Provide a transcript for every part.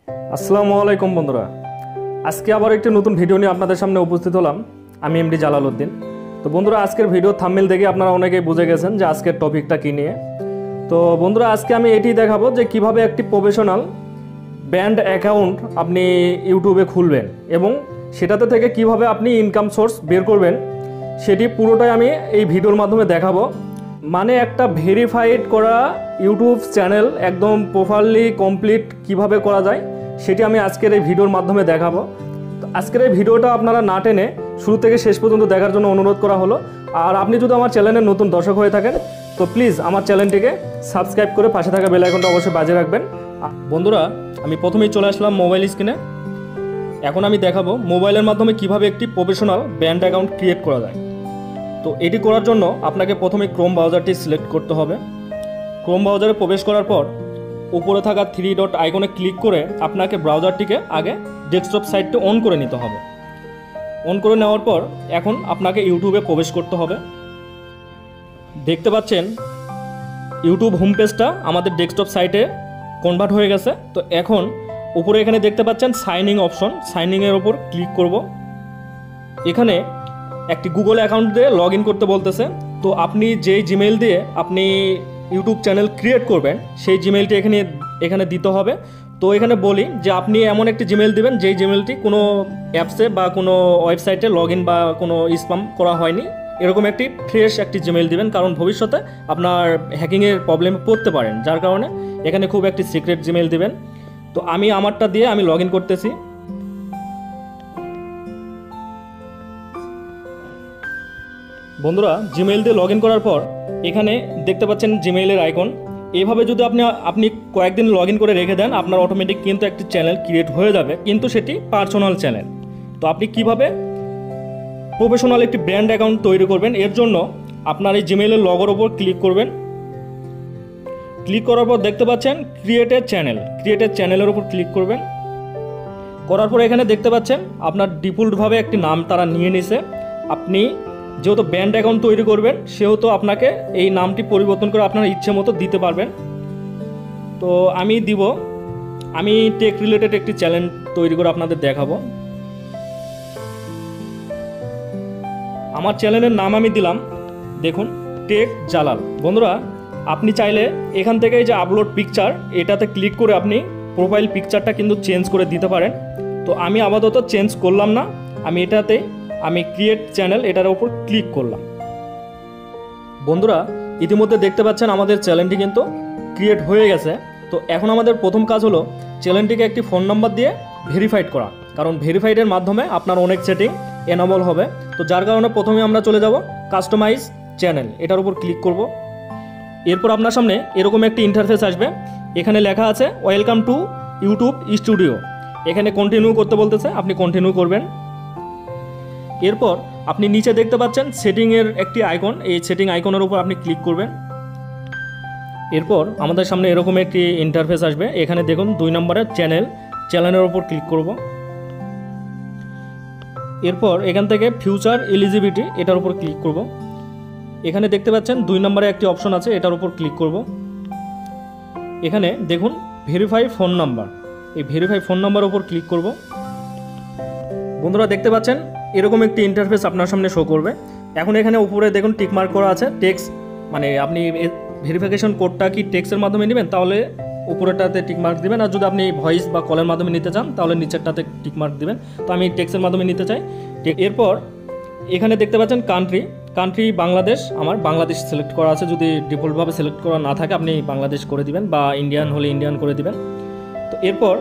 আসসালামু আলাইকুম বন্ধুরা, আজকে আবার একটি নতুন ভিডিও নিয়ে আপনাদের সামনে উপস্থিত হলাম। আমি এমডি জালাল উদ্দিন। তো বন্ধুরা, আজকের ভিডিও থাম্বনেল দেখে আপনারা অনেকেই বুঝে গেছেন যে আজকের টপিকটা কী নিয়ে। তো বন্ধুরা, আজকে আমি এটি দেখাবো যে কিভাবে একটি প্রফেশনাল ব্র্যান্ড অ্যাকাউন্ট আপনি ইউটিউবে খুলবেন এবং সেটাতে থেকে কিভাবে আপনি ইনকাম সোর্স বের করবেন, সেটি পুরোটাই আমি এই ভিডিওর মাধ্যমে দেখাবো। মানে একটা ভেরিফাইড করা ইউটিউব চ্যানেল একদম প্রপারলি কমপ্লিট কিভাবে করা যায় সেটি আমি আজকের এই ভিডিওর মাধ্যমে দেখাবো। তো আজকের এই ভিডিওটা আপনারা না টেনে শুরু থেকে শেষ পর্যন্ত দেখার জন্য অনুরোধ করা হলো। আর আপনি যদি আমার চ্যানেলের নতুন দর্শক হয়ে থাকেন তো প্লিজ আমার চ্যানেলটিকে সাবস্ক্রাইব করে পাশে থাকা বেল আইকনটা অবশ্যই বাজিয়ে রাখবেন। বন্ধুরা, আমি প্রথমেই চলে আসলাম মোবাইল স্ক্রিনে। এখন আমি দেখাবো মোবাইলের মাধ্যমে কিভাবে একটি প্রফেশনাল ব্র্যান্ড অ্যাকাউন্ট ক্রিয়েট করা যায়। তো এটি করার জন্য আপনাকে প্রথমে ক্রোম ব্রাউজারটি সিলেক্ট করতে হবে। ক্রোম ব্রাউজারে প্রবেশ করার পর উপরে থাকা 3 ডট আইকনে ক্লিক করে আপনাকে ব্রাউজারটিকে আগে ডেস্কটপ সাইটটি অন করে নিতে হবে। অন করে নেওয়ার পর এখন আপনাকে ইউটিউবে প্রবেশ করতে হবে। দেখতে পাচ্ছেন ইউটিউব হোম পেজটা আমাদের ডেস্কটপ সাইটে কনভার্ট হয়ে গেছে। তো এখন উপরে এখানে দেখতে পাচ্ছেন সাইন ইন অপশন, সাইন ইনের ওপর ক্লিক করব। এখানে একটি গুগল অ্যাকাউন্ট দিয়ে লগ ইন করতে বলতেছে। তো আপনি যেই জিমেইল দিয়ে আপনি ইউটিউব চ্যানেল ক্রিয়েট করবেন সেই জিমেইলটি এখানে দিতে হবে। তো এখানে বলি যে আপনি এমন একটি জিমেইল দিবেন যেই জিমেইলটি কোনো অ্যাপসে বা কোনো ওয়েবসাইটে লগ ইন বা কোনো স্প্যাম করা হয়নি, এরকম একটি ফ্রেশ একটি জিমেইল দিবেন, কারণ ভবিষ্যতে আপনার হ্যাকিংয়ের প্রবলেমে পড়তে পারেন, যার কারণে এখানে খুব একটি সিক্রেট জিমেইল দিবেন। তো আমি আমারটা দিয়ে আমি লগ ইন করতেছি। বন্ধুরা, জিমেইল দিয়ে লগ ইন করার পর এখানে দেখতে পাচ্ছেন জিমেইলের আইকন। এইভাবে যদি আপনি কয়েকদিন লগ ইন করে রেখে দেন, আপনার অটোমেটিক কিন্তু একটি চ্যানেল ক্রিয়েট হয়ে যাবে, কিন্তু সেটি পার্সোনাল চ্যানেল। তো আপনি কিভাবে প্রফেশনাল একটি ব্র্যান্ড অ্যাকাউন্ট তৈরি করবেন, এর জন্য আপনার এই জিমেইলের লগোর ওপর ক্লিক করবেন। ক্লিক করার পর দেখতে পাচ্ছেন ক্রিয়েটেড চ্যানেলের ওপর ক্লিক করবেন। করার পর এখানে দেখতে পাচ্ছেন আপনার ডিফল্টভাবে একটি নাম তারা নিয়ে নিছে। আপনি যেহেতু ব্র্যান্ড অ্যাকাউন্ট তৈরি করবেন সেহেতু আপনাকে এই নামটি পরিবর্তন করে আপনার ইচ্ছে মতো দিতে পারবেন। তো আমি টেক রিলেটেড একটি চ্যানেল তৈরি করে আপনাদের দেখাবো। আমার চ্যানেলের নাম আমি দিলাম, দেখুন, টেক জালাল। বন্ধুরা, আপনি চাইলে এখান থেকে যে আপলোড পিকচার এটাতে ক্লিক করে আপনি প্রোফাইল পিকচারটা কিন্তু চেঞ্জ করে দিতে পারেন। তো আমি আপাতত চেঞ্জ করলাম না, আমি ক্রিয়েট চ্যানেল এটার উপর ক্লিক করলাম। বন্ধুরা, ইতিমধ্যে দেখতে পাচ্ছেন আমাদের চ্যানেলটি কিন্তু ক্রিয়েট হয়ে গেছে। তো এখন আমাদের প্রথম কাজ হলো চ্যানেলটিকে একটি ফোন নাম্বার দিয়ে ভেরিফাইড করা, কারণ ভেরিফাইডের মাধ্যমে আপনার অনেক সেটিং এনাবল হবে। তো যার কারণে প্রথমে আমরা চলে যাব কাস্টমাইজ চ্যানেল, এটার উপর ক্লিক করব। এরপর আপনার সামনে এরকম একটি ইন্টারফেস আসবে। এখানে লেখা আছে ওয়েলকাম টু ইউটিউব স্টুডিও। এখানে কন্টিনিউ করতে বলতেছে, আপনি কন্টিনিউ করবেন। এরপর আপনি নিচে দেখতে পাচ্ছেন সেটিংয়ের একটি আইকন, এই সেটিং আইকনের উপর আপনি ক্লিক করবেন। এরপর আমাদের সামনে এরকম একটি ইন্টারফেস আসবে। এখানে দেখুন 2 নম্বরের চ্যানেলের উপর ক্লিক করব। এরপর এখান থেকে ফিউচার এলিজিবিলিটি এটার উপর ক্লিক করব। এখানে দেখতে পাচ্ছেন 2 নম্বরে একটি অপশন আছে, এটার উপর ক্লিক করব। এখানে দেখুন ভেরিফাই ফোন নাম্বার, এই ভেরিফাই ফোন নাম্বার উপর ক্লিক করব। বন্ধুরা, দেখতে পাচ্ছেন এরকম একটি ইন্টারফেস আপনার সামনে শো করবে। এখন এখানে উপরে দেখুন টিক মার্ক করা আছে টেক্সট, মানে আপনি ভেরিফিকেশন কোডটা কি টেক্সটের মাধ্যমে নেবেন তাহলে উপরেটাতে টিক মার্ক দিবেন, আর যদি আপনি ভয়েস বা কলের মাধ্যমে নিতে চান তাহলে নিচেরটাতে টিক মার্ক দিবেন। তো আমি টেক্সটের মাধ্যমে নিতে চাই। এরপর এখানে দেখতে পাচ্ছেন কান্ট্রি বাংলাদেশ, আমার বাংলাদেশ সিলেক্ট করা আছে। যদি ডিফল্টভাবে সিলেক্ট করা না থাকে আপনি বাংলাদেশ করে দিবেন, বা ইন্ডিয়ান হলে ইন্ডিয়ান করে দিবেন। তো এরপর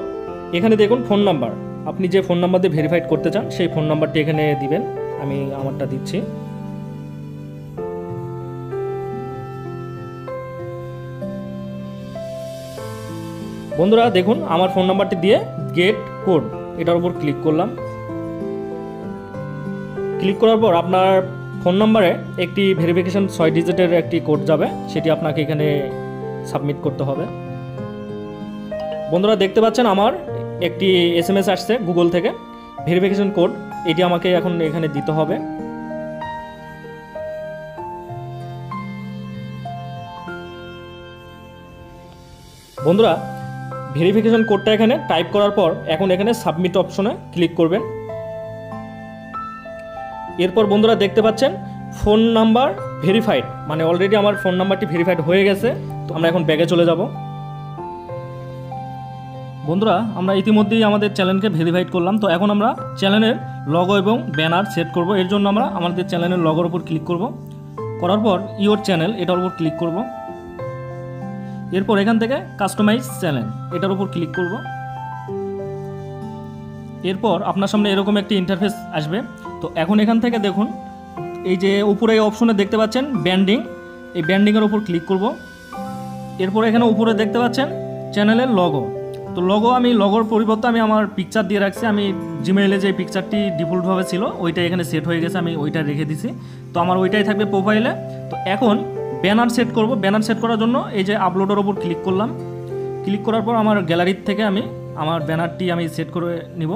এখানে দেখুন ফোন নাম্বার, আপনি যে ফোন নাম্বার দিয়ে ভেরিফাইড করতে চান সেই ফোন নাম্বারটি এখানে দিবেন। আমি আমারটা দিচ্ছি। বন্ধুরা, দেখুন আমার ফোন নাম্বারটি দিয়ে গেট কোড এটার উপর ক্লিক করলাম। ক্লিক করার পর আপনার ফোন নাম্বারে একটি ভেরিফিকেশন 6 ডিজিটের একটি কোড যাবে, সেটি আপনাকে এখানে সাবমিট করতে হবে। বন্ধুরা, দেখতে পাচ্ছেন আমার একটি SMS আসছে গুগল থেকে ভেরিফিকেশন কোড, এটি আমাকে এখন এখানে দিতে হবে। বন্ধুরা, ভেরিফিকেশন কোডটা এখানে টাইপ করার পর এখন এখানে সাবমিট অপশনে ক্লিক করবেন। এরপর বন্ধুরা দেখতে পাচ্ছেন ফোন নাম্বার ভেরিফাইড, মানে অলরেডি আমার ফোন নাম্বারটি ভেরিফাইড হয়ে গেছে। তো আমরা এখন ব্যাগে চলে যাব। বন্ধুরা আমরা ইতিমধ্যেই আমাদের চ্যানেলকে ভেরিফাইড করলাম। তো এখন আমরা চ্যানেলের লগো এবং ব্যানার সেট করব। এর জন্য আমরা আমাদের চ্যানেলের লগোর উপর ক্লিক করব। করার পর ইওর চ্যানেল এটার উপর ক্লিক করব। এরপর এখান থেকে কাস্টমাইজ চ্যানেল এটার উপর ক্লিক করব। এরপর আপনার সামনে এরকম একটি ইন্টারফেস আসবে। তো এখন এখান থেকে দেখুন এই যে উপরে এই অপশনে দেখতে পাচ্ছেন ব্যান্ডিং, এই ব্যান্ডিংয়ের উপর ক্লিক করব। এরপর এখানে উপরে দেখতে পাচ্ছেন চ্যানেলের লগো। তো লগো আমি লগোর পরিবর্তে আমি আমার পিকচার দিয়ে রাখছি। আমি জিমেইলে যে পিকচারটি ডিফল্টভাবে ছিল ওইটা এখানে সেট হয়ে গেছে, আমি ওইটা রেখে দিছি। তো আমার ওইটাই থাকবে প্রোফাইলে। তো এখন ব্যানার সেট করব। ব্যানার সেট করার জন্য এই যে আপলোডের ওপর ক্লিক করলাম। ক্লিক করার পর আমার গ্যালারির থেকে আমি আমার ব্যানারটি আমি সেট করে নিব।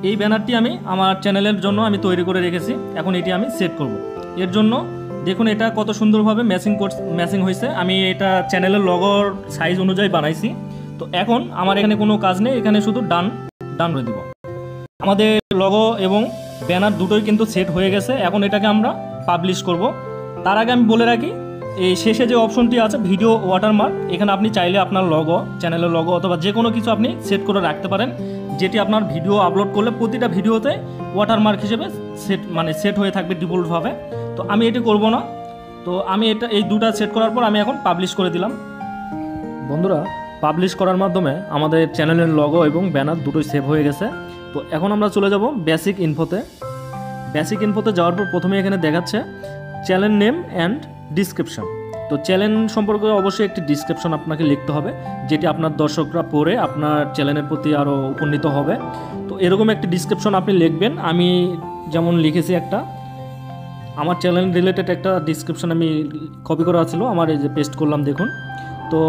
এই ব্যানারটি আমি আমার চ্যানেলের জন্য আমি তৈরি করে রেখেছি। এখন এটি আমি সেট করব। এর জন্য দেখুন এটা কত সুন্দরভাবে ম্যাচিং হয়েছে। আমি এটা চ্যানেলের লগোর সাইজ অনুযায়ী বানাইছি। তো এখন আমার এখানে কোনো কাজ নেই, এখানে শুধু ডান করে দিব। আমাদের লগো এবং ব্যানার দুটোই কিন্তু সেট হয়ে গেছে। এখন এটাকে আমরা পাবলিশ করব। তার আগে আমি বলে রাখি এই শেষে যে অপশনটি আছে ভিডিও ওয়াটারমার্ক, এখানে আপনি চাইলে আপনার লগো, চ্যানেলের লগো অথবা যে কোনো কিছু আপনি সেট করে রাখতে পারেন, যেটি আপনার ভিডিও আপলোড করলে প্রতিটা ভিডিওতে ওয়াটারমার্ক হিসেবে সেট হয়ে থাকবে ডিফল্টভাবে। তো আমি এটি করব না। তো আমি এই দুটো সেট করার পর আমি এখন পাবলিশ করে দিলাম। বন্ধুরা পাবলিশ করার মাধ্যমে আমাদের চ্যানেলের লগো এবং ব্যানার দুটোই সেভ হয়ে গেছে। তো এখন আমরা চলে যাব বেসিক ইনফোতে। বেসিক ইনফোতে যাওয়ার পর প্রথমে এখানে দেখাচ্ছে চ্যানেল নেম অ্যান্ড ডিসক্রিপশন। তো চ্যানেল সম্পর্কে অবশ্যই একটি ডিসক্রিপশন আপনাকে লিখতে হবে, যেটি আপনার দর্শকরা পড়ে আপনার চ্যানেলের প্রতি আরও উপনীত হবে। তো এরকম একটি ডিসক্রিপশন আপনি লিখবেন। আমি যেমন লিখেছি একটা আমার চ্যানেল রিলেটেড একটা ডিসক্রিপশন আমি কপি করা ছিল, আমার এই যে পেস্ট করলাম দেখুন। তো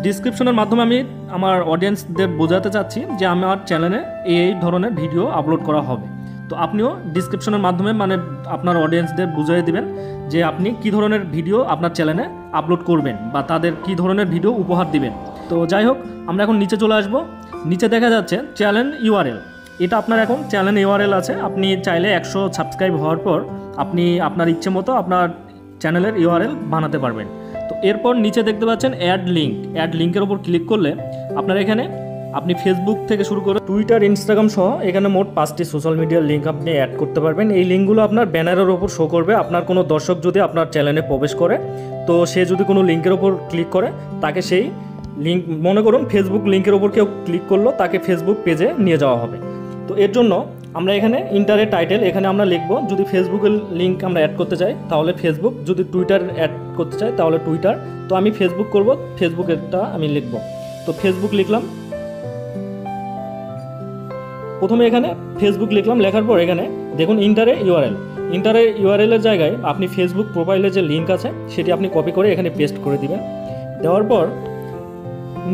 ডিসক্রিপশনের মাধ্যমে আমি আমার অডিয়েন্সদের বোঝাতে চাচ্ছি যে আমার চ্যানেলে এই ধরনের ভিডিও আপলোড করা হবে। তো আপনিও ডিসক্রিপশনের মাধ্যমে মানে আপনার অডিয়েন্সদের বুঝিয়ে দিবেন যে আপনি কী ধরনের ভিডিও আপনার চ্যানেলে আপলোড করবেন বা তাদের কী ধরনের ভিডিও উপহার দিবেন। তো যাই হোক আমরা এখন নিচে চলে আসব। নিচে দেখা যাচ্ছে চ্যানেল ইউআরএল। এটা আপনার এখন চ্যানেল ইউআরএল আছে। আপনি চাইলে 100 সাবস্ক্রাইব হওয়ার পর আপনি আপনার ইচ্ছে মতো আপনার চ্যানেলের ইউআরএল বানাতে পারবেন। তো এরপর নিচে দেখতে পাচ্ছেন অ্যাড লিঙ্কের ওপর ক্লিক করলে আপনার এখানে আপনি ফেসবুক থেকে শুরু করে টুইটার, ইনস্টাগ্রাম সহ এখানে মোট 5টি সোশ্যাল মিডিয়ার লিঙ্ক আপনি অ্যাড করতে পারবেন। এই লিঙ্কগুলো আপনার ব্যানারের ওপর শো করবে। আপনার কোনো দর্শক যদি আপনার চ্যানেলে প্রবেশ করে, তো সে যদি কোনো লিঙ্কের ওপর ক্লিক করে তাকে সেই লিঙ্ক, মনে করুন ফেসবুক লিঙ্কের ওপর কেউ ক্লিক করলো, তাকে ফেসবুক পেজে নিয়ে যাওয়া হবে। তো এর জন্য আমরা এখানে ইন্টারের টাইটেল এখানে আমরা লিখব, যদি ফেসবুকের লিঙ্ক আমরা অ্যাড করতে চাই তাহলে ফেসবুক, যদি টুইটার অ্যাড করতে চাই তাহলে টুইটার। তো আমি ফেসবুক করব, ফেসবুকেরটা আমি লিখব। তো ফেসবুক লিখলাম, প্রথমে এখানে ফেসবুক লিখলাম। লেখার পর এখানে দেখুন ইন্টারে ইউআরএলের জায়গায় আপনি ফেসবুক প্রোফাইলে যে লিঙ্ক আছে সেটি আপনি কপি করে এখানে পেস্ট করে দিবেন। দেওয়ার পর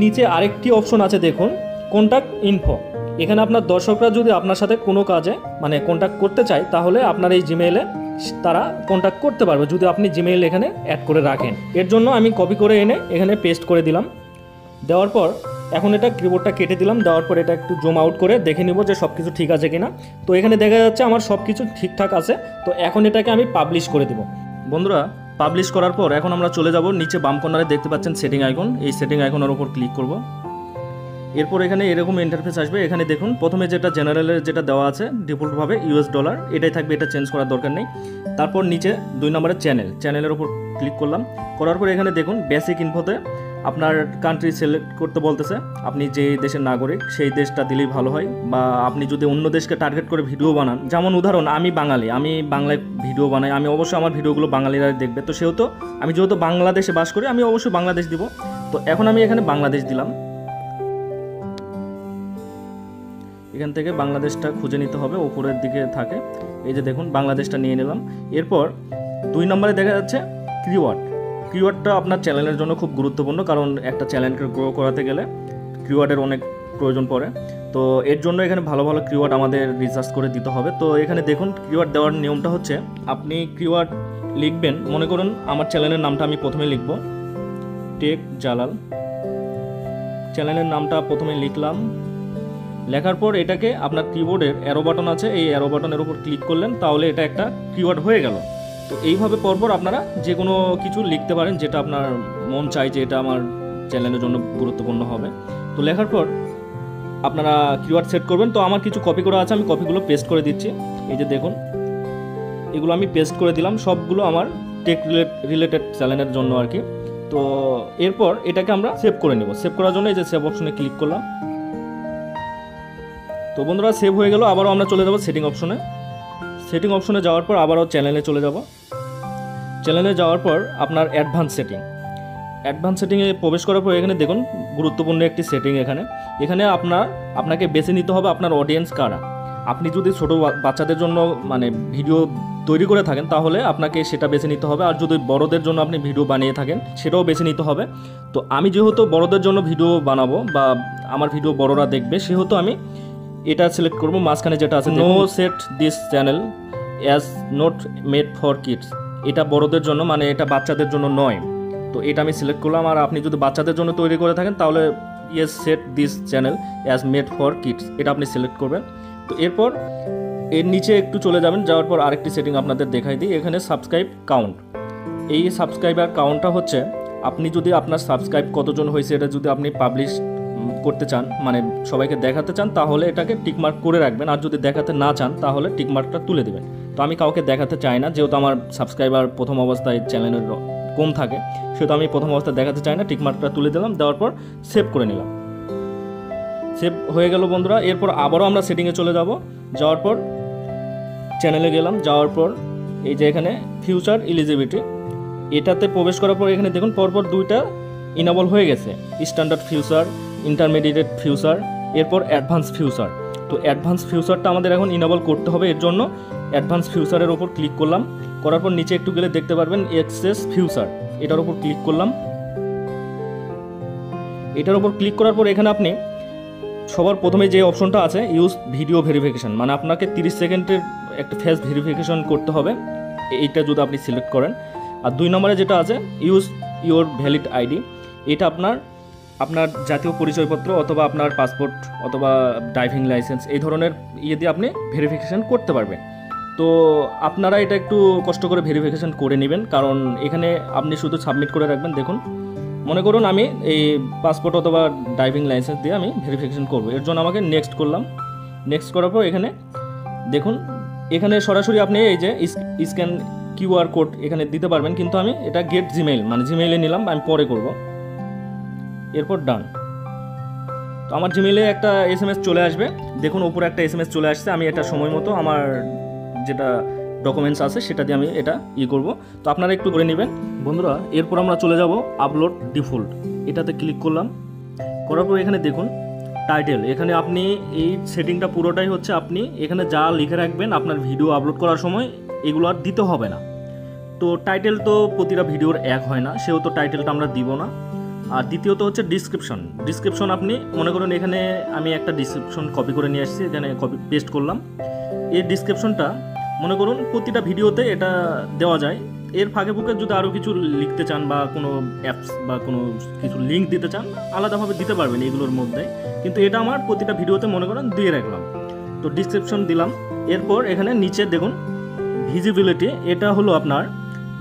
নিচে আরেকটি অপশন আছে দেখুন কন্ট্যাক্ট ইনফো। এখানে আপনার দর্শকরা যদি আপনার সাথে কোনো কাজে মানে কন্ট্যাক্ট করতে চায় তাহলে আপনার এই জিমেইলে তারা কন্ট্যাক্ট করতে পারবে যদি আপনি জিমেইল এখানে অ্যাড করে রাখেন। এর জন্য আমি কপি করে এনে এখানে পেস্ট করে দিলাম। দেওয়ার পর এখন এটা কিবোর্ডটা কেটে দিলাম। দেওয়ার পর এটা একটু জুম আউট করে দেখে নিব যে সব কিছু ঠিক আছে কিনা। তো এখানে দেখা যাচ্ছে আমার সব কিছু ঠিকঠাক আছে। তো এখন এটাকে আমি পাবলিশ করে দেব। বন্ধুরা পাবলিশ করার পর এখন আমরা চলে যাব নিচে বাম কর্নারে দেখতে পাচ্ছেন সেটিং আইকন, এই সেটিং আইকনের উপর ক্লিক করব। এরপর এখানে এরকম ইন্টারফেস আসবে। এখানে দেখুন প্রথমে যেটা জেনারেলের যেটা দেওয়া আছে ডিফল্টভাবে $, এটাই থাকবে, এটা চেঞ্জ করার দরকার নেই। তারপর নিচে 2 নম্বরে চ্যানেলের উপর ক্লিক করলাম। করার পর এখানে দেখুন বেসিক ইনফোতে আপনার কান্ট্রি সিলেক্ট করতে বলতেছে, আপনি যে দেশের নাগরিক সেই দেশটা দিলেই ভালো হয়। বা আপনি যদি অন্য দেশকে টার্গেট করে ভিডিও বানান, যেমন উদাহরণ আমি বাঙালি, আমি বাংলায় ভিডিও বানাই, আমি অবশ্যই আমার ভিডিওগুলো বাঙালিরা দেখবে। তো সেহেতু আমি যেহেতু বাংলাদেশে বাস করি আমি অবশ্যই বাংলাদেশ দিব। তো এখন আমি এখানে বাংলাদেশ দিলাম। এখান থেকে বাংলাদেশটা খুঁজে নিতে হবে, উপরের দিকে থাকে, এই যে দেখুন বাংলাদেশটা নিয়ে নিলাম। এরপর 2 নম্বরে দেখা যাচ্ছে কিওয়ার্ডটা আপনার চ্যানেলের জন্য খুব গুরুত্বপূর্ণ, কারণ একটা চ্যানেলকে গ্রো করাতে গেলে কিওয়ার্ডের অনেক প্রয়োজন পড়ে। তো এর জন্য এখানে ভালো ভালো কিওয়ার্ড আমাদের রিসার্চ করে দিতে হবে। তো এখানে দেখুন কিওয়ার্ড দেওয়ার নিয়মটা হচ্ছে আপনি কিওয়ার্ড লিখবেন, মনে করুন আমার চ্যানেলের নামটা আমি প্রথমে লিখব, টেক জালাল। চ্যানেলের নামটা প্রথমে লিখলাম, লেখার পর এটাকে আপনার কিবোর্ডের অ্যারো বাটন আছে, এই অ্যারো বাটনের উপর ক্লিক করলেন, তাহলে এটা একটা কিওয়ার্ড হয়ে গেল। তো এইভাবে পরপর আপনারা যে কোনো কিছু লিখতে পারেন যেটা আপনার মন চায় যে এটা আমার চ্যানেলের জন্য গুরুত্বপূর্ণ হবে। তো লেখার পর আপনারা কিওয়ার্ড সেট করবেন। তো আমার কিছু কপি করা আছে, আমি কপিগুলো পেস্ট করে দিচ্ছি। এই যে দেখুন, এগুলো আমি পেস্ট করে দিলাম, সবগুলো আমার টেক রিলেটেড চ্যানেলের জন্য আর কি। তো এরপর এটাকে আমরা সেভ করে নেব। সেভ করার জন্য এই যে সেভ অপশনে ক্লিক করলাম। তো বন্ধুরা সেভ হয়ে গেল। আবারও আমরা চলে যাব সেটিং অপশনে। সেটিং অপশনে যাওয়ার পর আবারও চ্যানেলে চলে যাব। চ্যানেলে যাওয়ার পর আপনার অ্যাডভান্স সেটিংয়ে প্রবেশ করার পর এখানে দেখুন গুরুত্বপূর্ণ একটি সেটিং। এখানে আপনাকে বেছে নিতে হবে আপনার অডিয়েন্স কারা। আপনি যদি ছোট বাচ্চাদের জন্য মানে ভিডিও তৈরি করে থাকেন তাহলে আপনাকে সেটা বেছে নিতে হবে, আর যদি বড়দের জন্য আপনি ভিডিও বানিয়ে থাকেন সেটাও বেছে নিতে হবে। তো আমি যেহেতু বড়দের জন্য ভিডিও বানাবো বা আমার ভিডিও বড়রা দেখবে, সেহেতু আমি এটা সিলেক্ট করব। মাঝখানে যেটা আছে no set this channel as not made for kids, এটা বড়দের জন্য, মানে এটা বাচ্চাদের জন্য নয়। তো এটা আমি সিলেক্ট করলাম। আর আপনি যদি বাচ্চাদের জন্য তৈরি করে থাকেন তাহলে yes set this channel as made for kids, এটা আপনি সিলেক্ট করবেন। তো এরপর এর নিচে একটু চলে যাবেন, যাওয়ার পর আরেকটি সেটিং আপনাদের দেখাই দিই। এখানে সাবস্ক্রাইব কাউন্ট, এই সাবস্ক্রাইবার কাউন্টটা হচ্ছে আপনি যদি আপনার সাবস্ক্রাইব কতজন হয়েছে এটা যদি আপনি পাবলিশ করতে চান, মানে সবাইকে দেখাতে চান, তাহলে এটাকে টিকমার্ক করে রাখবেন। আর যদি দেখাতে না চান তাহলে টিকমার্কটা তুলে দেবেন। তো আমি কাউকে দেখাতে চাই না, যেহেতু আমার সাবস্ক্রাইবার প্রথম অবস্থায় চ্যানেলের কম থাকে, সেহেতু আমি প্রথম অবস্থায় দেখাতে চাই না। টিকমার্কটা তুলে দিলাম, দেওয়ার পর সেভ করে নিলাম। সেভ হয়ে গেল বন্ধুরা। এরপর আবারও আমরা সেটিংয়ে চলে যাব। যাওয়ার পর চ্যানেলে গেলাম, যাওয়ার পর এই যে এখানে ফিউচার এলিজিবিলিটি, এটাতে প্রবেশ করার পর এখানে দেখুন পরপর দুইটা ইনেবল হয়ে গেছে, স্ট্যান্ডার্ড ফিউচার, ইন্টারমিডিয়েট ফিউচার, এরপর অ্যাডভান্স ফিউচার। তো অ্যাডভান্স ফিউচারটা আমাদের এখন ইনেবল করতে হবে। এর জন্য অ্যাডভান্স ফিউচারের ওপর ক্লিক করলাম। করার পর নিচে একটু গেলে দেখতে পারবেন এক্সেস ফিউচার, এটার ওপর ক্লিক করলাম। এটার ওপর ক্লিক করার পর এখানে আপনি সবার প্রথমে যে অপশনটা আছে ইউজ ভিডিও ভেরিফিকেশন, মানে আপনাকে 30 সেকেন্ডের একটা ফেস ভেরিফিকেশন করতে হবে, এইটা যদি আপনি সিলেক্ট করেন। আর 2 নম্বরে যেটা আছে ইউজ ইওর ভ্যালিড আইডি, এটা আপনার জাতীয় পরিচয়পত্র অথবা আপনার পাসপোর্ট অথবা ড্রাইভিং লাইসেন্স এই ধরনের ইয়ে দিয়ে আপনি ভেরিফিকেশন করতে পারবেন। তো আপনারা এটা একটু কষ্ট করে ভেরিফিকেশন করে নেবেন, কারণ এখানে আপনি শুধু সাবমিট করে রাখবেন। দেখুন মনে করুন আমি এই পাসপোর্ট অথবা ড্রাইভিং লাইসেন্স দিয়ে আমি ভেরিফিকেশন করব, এর জন্য আমাকে নেক্সট করলাম। নেক্সট করার পর এখানে দেখুন, এখানে সরাসরি আপনি এই যে স্ক্যান কিউআর কোড এখানে দিতে পারবেন, কিন্তু আমি এটা গেট জিমেইল মানে জিমেইলে নিলাম, আমি পরে করব। এরপর ডান। তো আমার জিমেইলে একটা SMS চলে আসবে, দেখুন উপরে একটা SMS চলে আসছে। আমি এটা সময় মতো আমার যেটা ডকুমেন্টস আছে সেটা দিয়ে আমি এটা করব। তো আপনারা একটু করে নেবেন বন্ধুরা। এরপর আমরা চলে যাব আপলোড ডিফল্ট, এটাতে ক্লিক করলাম। করার পর এখানে দেখুন টাইটেল, এখানে আপনি এই সেটিংটা পুরোটাই হচ্ছে আপনি এখানে যা লিখে রাখবেন আপনার ভিডিও আপলোড করার সময় এগুলো আর দিতে হবে না। তো টাইটেল তো প্রতিটা ভিডিওর এক হয় না, সেহেতু টাইটেলটা আমরা দিব না। আর দ্বিতীয়ত হচ্ছে ডিসক্রিপশন আপনি মনে করুন এখানে আমি একটা ডিসক্রিপশন কপি করে নিয়ে আসছি, এখানে কপি পেস্ট করলাম। এই ডিসক্রিপশনটা মনে করুন প্রতিটা ভিডিওতে এটা দেওয়া যায়। এর ফাঁকে ফুঁকে যদি আরও কিছু লিখতে চান বা কোনো অ্যাপস বা কোনো কিছু লিঙ্ক দিতে চান আলাদাভাবে দিতে পারবেন এগুলোর মধ্যে, কিন্তু এটা আমার প্রতিটা ভিডিওতে মনে করেন দিয়ে রাখলাম। তো ডিসক্রিপশন দিলাম। এরপর এখানে নিচে দেখুন ভিজিবিলিটি, এটা হলো আপনার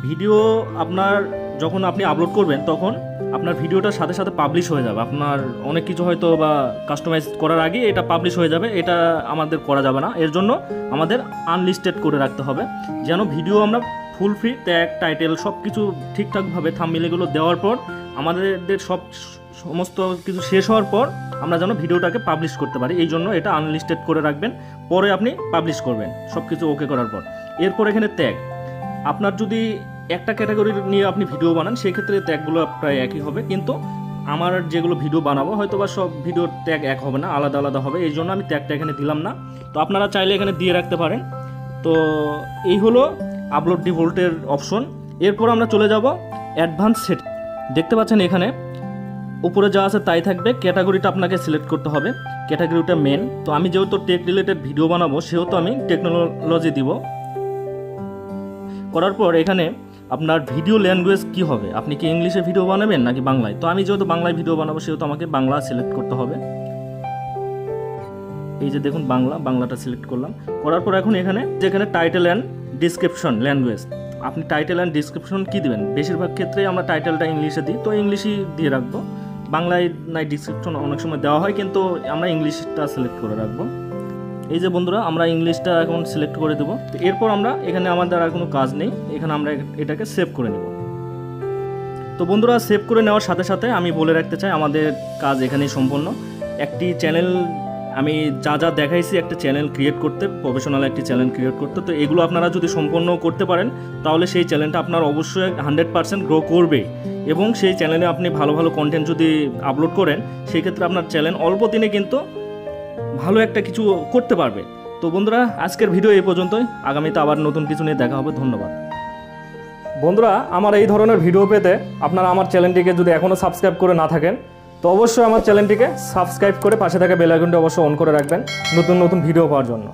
ভিডিও আপনার যখন আপনি আপলোড করবেন তখন আপনার ভিডিওটার সাথে সাথে পাবলিশ হয়ে যাবে। আপনার অনেক কিছু হয়তো বা কাস্টমাইজ করার আগে এটা পাবলিশ হয়ে যাবে, এটা আমাদের করা যাবে না। এর জন্য আমাদের আনলিস্টেড করে রাখতে হবে, যেন ভিডিও আমরা ফুল ফ্রি ট্যাগ টাইটেল সব কিছু ঠিকঠাকভাবে থাম্বনেল এগুলো দেওয়ার পর আমাদের সমস্ত কিছু শেষ হওয়ার পর আমরা যেন ভিডিওটাকে পাবলিশ করতে পারি। এই জন্য এটা আনলিস্টেড করে রাখবেন, পরে আপনি পাবলিশ করবেন সব কিছু ওকে করার পর। এরপর এখানে ট্যাগ, আপনার যদি একটা ক্যাটাগরি নিয়ে আপনি ভিডিও বানান সেক্ষেত্রে ট্যাগগুলো প্রায় একই হবে, কিন্তু আমার যেগুলো ভিডিও বানাবো হয়তো বা সব ভিডিওর ট্যাগ এক হবে না, আলাদা আলাদা হবে। এই জন্য আমি ট্যাগটা এখানে দিলাম না। তো আপনারা চাইলে এখানে দিয়ে রাখতে পারেন। তো এই হলো আপলোড ডিফল্টের অপশন। এরপর আমরা চলে যাব অ্যাডভান্স সেট। দেখতে পাচ্ছেন এখানে উপরে যা আছে তাই থাকবে, ক্যাটাগরিটা আপনাকে সিলেক্ট করতে হবে, ক্যাটাগরিটা মেন। তো আমি যেহেতু টেক রিলেটেড ভিডিও বানাবো সেহেতু আমি টেকনোলজি দিব। করার পর এখানে আপনার ভিডিও ল্যাঙ্গুয়েজ কি হবে, আপনি কি ইংলিশে ভিডিও বানাবেন নাকি বাংলায়। তো আমি যেহেতু বাংলায় ভিডিও বানাবো সেহেতু আমাকে বাংলা সিলেক্ট করতে হবে। এই যে দেখুন বাংলাটা সিলেক্ট করলাম, করার পর এখন এখানে যেখানে টাইটেল অ্যান্ড ডিসক্রিপশন ল্যাঙ্গুয়েজ, আপনি টাইটেল অ্যান্ড ডিসক্রিপশন কী দেবেন। বেশিরভাগ ক্ষেত্রে আমরা টাইটেলটা ইংলিশে দিই, তো ইংলিশই দিয়ে রাখবো। বাংলায় নাই ডিসক্রিপশন অনেক সময় দেওয়া হয়, কিন্তু আমরা ইংলিশটা সিলেক্ট করে রাখবো। এই যে বন্ধুরা আমরা ইংলিশটা এখন সিলেক্ট করে দেবো। তো এরপর আমরা এখানে আমাদের আর কোনো কাজ নেই, এখানে আমরা এটাকে সেভ করে নেব। তো বন্ধুরা সেভ করে নেওয়ার সাথে সাথে আমি বলে রাখতে চাই আমাদের কাজ এখানেই সম্পন্ন। একটি চ্যানেল আমি যা দেখাইছি, একটা চ্যানেল ক্রিয়েট করতে, প্রফেশনাল একটি চ্যানেল ক্রিয়েট করতে, তো এগুলো আপনারা যদি সম্পন্ন করতে পারেন তাহলে সেই চ্যানেলটা আপনার অবশ্যই 100% গ্রো করবে। এবং সেই চ্যানেলে আপনি ভালো ভালো কন্টেন্ট যদি আপলোড করেন সেই ক্ষেত্রে আপনার চ্যানেল অল্প দিনে কিন্তু ভালো একটা কিছু করতে পারবে। তো বন্ধুরা আজকের ভিডিও এই পর্যন্তই, আগামীতে আবার নতুন কিছু নিয়ে দেখা হবে। ধন্যবাদ বন্ধুরা, আমার এই ধরনের ভিডিও পেতে আপনারা আমার চ্যানেলটিকে যদি এখনও সাবস্ক্রাইব করে না থাকেন তো অবশ্যই আমার চ্যানেলটিকে সাবস্ক্রাইব করে পাশে থাকা বেল আইকনটি অবশ্যই অন করে রাখবেন নতুন নতুন ভিডিও পাওয়ার জন্য।